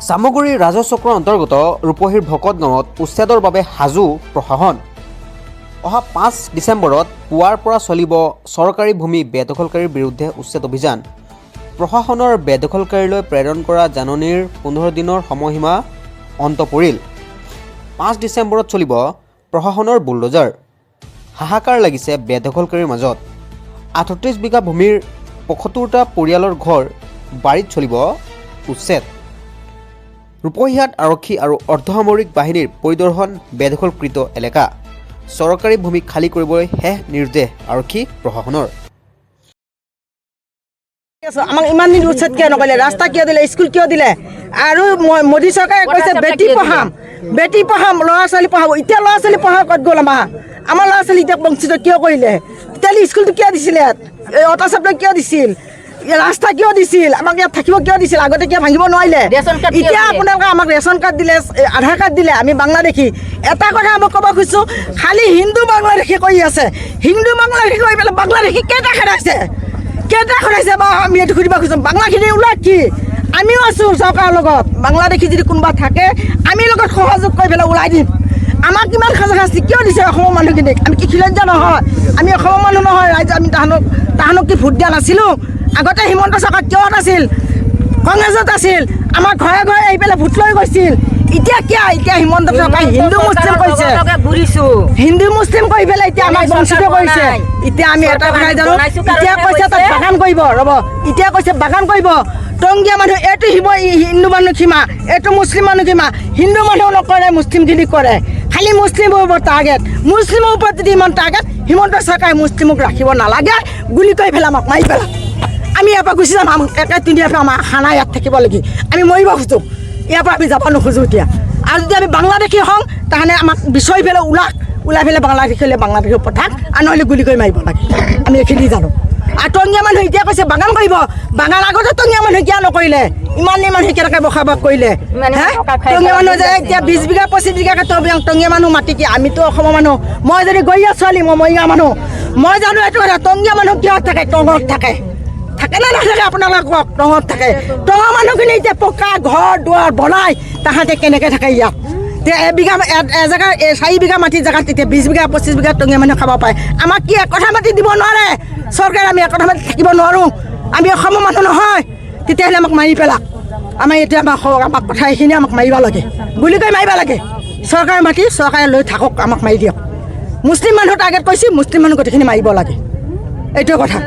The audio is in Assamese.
চামগুৰি ৰাজচক্ৰৰ অন্তৰ্গত ৰূপহীৰ ভকত গাঁৱত উচ্ছেদৰ বাবে সাজু প্ৰশাসন। অহা 5 ডিচেম্বৰত পুৱাৰ পৰা চলিব চৰকাৰী ভূমি বেদখলকাৰীৰ বিৰুদ্ধে উচ্ছেদ অভিযান। প্ৰশাসনৰ বেদখলকাৰীলৈ প্ৰেৰণ কৰা জাননীৰ 15 দিনৰ সময়সীমা অন্ত পৰিল। 5 ডিচেম্বৰত চলিব প্ৰশাসনৰ বুলডোজাৰ। হাহাকাৰ লাগিছে বেদখলকাৰীৰ মাজত। 38 বিঘা ভূমিৰ 75টা পৰিয়ালৰ ঘৰ বাৰীত চলিব উচ্ছেদ। ৰূপহীহাট আৰক্ষী আৰু অৰ্ধসামৰিক বাহিনীৰ পৰিদৰ্শন বেদখলকৃত এলেকা। চৰকাৰী ভূমি খালী কৰিবলৈ শেষ নিৰ্দেশ আৰক্ষী প্ৰশাসনৰ। আমাক ইমান দিন উচ্ছেদ কিয় নকৰিলে, ৰাস্তা কিয় দিলে, স্কুল কিয় দিলে? আৰু মোদী চৰকাৰে কৈছে বেটি পঢ়াম, ল'ৰা ছোৱালী পঢ়াব। এতিয়া ল'ৰা ছোৱালী পঢ়া ক'ত গ'ল? আমাৰ ল'ৰা ছোৱালী এতিয়া বঞ্চিত কিয় কৰিলে? তেতিয়াহ'লে স্কুলটো কিয় দিছিলে? অটা চাপ্লাই কিয় দিছিল? ৰাস্তা কিয় দিছিল? আমাক ইয়াত থাকিব কিয় দিছিল? আগতে কিয় ভাঙিব নোৱাৰিলে? এতিয়া আপোনালোকে আমাক ৰেচন কাৰ্ড দিলে, আধাৰ কাৰ্ড দিলে, আমি বাংলাদেশী। এটা কথা মই ক'ব খুজিছোঁ, খালি হিন্দু বাংলাদেশী কৰি আছে। হিন্দু বাংলাদেশী কৰি পেলাই বাংলাদেশী কেইটা খেদাইছে বা আমি এইটো সুধিব খুজিছোঁ। বাংলাদেশী ওলাক কি? আমিও আছোঁ চৰকাৰৰ লগত। বাংলাদেশী যদি কোনোবা থাকে আমি লগত সহযোগ কৰি পেলাই ওলাই দিম। আমাক কিমান শাস্তি কিয় দিছে অসমৰ মানুহখিনিক? আমি কি খিলঞ্জীয়া নহয়? আমি অসমৰ মানুহ নহয়? ৰাইজে আমি তাহানক কি ভোট দিয়া নাছিলোঁ? আগতে হিমন্ত চৰকাৰ কিয়ত আছিল? কংগ্ৰেছত আছিল। আমাৰ ঘৰে ঘৰে আহি পেলাই ভোট লৈ গৈছিল। এতিয়া হিমন্ত চৰকাৰে হিন্দু মুছলিম কৰিছে, হিন্দু মুছলিম কৰি পেলাই এতিয়া আমাক বঞ্চিত কৰিছে। এতিয়া আমি এটা কথাই জানো, এতিয়া কৈছে তাত বাগান কৰিব। এতিয়া কৈছে বাগান কৰিব। টংগীয়া মানুহ এইটো হিন্দু মানুহ সীমা, এইটো মুছলিম মানুহ সীমা। হিন্দু মানুহ নকৰে, মুছলিমখিনি কৰে। খালি মুছলিমৰ ওপৰত টাৰ্গেট। মুছলিমৰ ওপৰত যদি ইমান টাৰ্গেট, হিমন্ত চৰকাৰে মুছলিমক ৰাখিব নালাগে, গুলি কৰি পেলাই আমাক মাৰি পেলাম। আমি ইয়াৰ পৰা গুচি যাম। একে তিনিয়াৰ পৰা আমাৰ খানা ইয়াত থাকিব লাগি। আমি মৰিব খোজোঁ, ইয়াৰ পৰা আমি যাব নোখোজোঁ এতিয়া। আৰু যদি আমি বাংলাদেশী হওঁ তাহানে আমাক বিচাৰি পেলাই ওলাই পেলাই বাংলাদেশী পঠাক, আৰু নহ'লে গুলি কৰি মাৰিব লাগে। আমি এইখিনি জানো। আৰু টংগীয়া মানুহ এতিয়া কৈছে বাগান কৰিব। বাগান আগতে টংগীয়া মানুহে কিয় নকৰিলে? ইমান মানুহে কেনেকৈ বসবাস কৰিলে? টংগীয়া মানুহ যে এতিয়া 20 বিঘা 25 বিঘাকৈ টংগীয়া মানুহ মাটি কি? আমিতো অসমৰ মানুহ। মই যদি গৰীয়া ছোৱালী, মই মৰিগাঁও মানুহ, মই জানো এইটো কথা। টংগীয়া মানুহ কিহত থাকে? টঙত থাকে নে নাথাকে? আপোনালোকে কওক। টঙত থাকে। টঙৰ মানুহখিনি এতিয়া পকা ঘৰ দুৱাৰ বনাই তাহাঁতে কেনেকৈ থাকে ইয়াত? এবিঘা এজেগা 4 বিঘা মাটিৰ জেগাত এতিয়া 20 বিঘা 25 বিঘা টঙীয়া মানুহে খাব পাৰে। আমাক কি একঠা মাটি দিব নোৱাৰে চৰকাৰে? আমি একঠা মাটি থাকিব নোৱাৰোঁ? আমি অসমৰ মানুহ নহয়? তেতিয়াহ'লে আমাক মাৰি পেলাক। আমাৰ এতিয়া আমাক কথা এইখিনি আমাক মাৰিব লাগে, গুলি কৰি মাৰিব লাগে। চৰকাৰে মাটি চৰকাৰে লৈ থাকক, আমাক মাৰি দিয়ক। মুছলিম মানুহ টাৰ্গেট কৰিছে, মুছলিম মানুহ গোটেইখিনি মাৰিব লাগে। এইটোৱে কথা।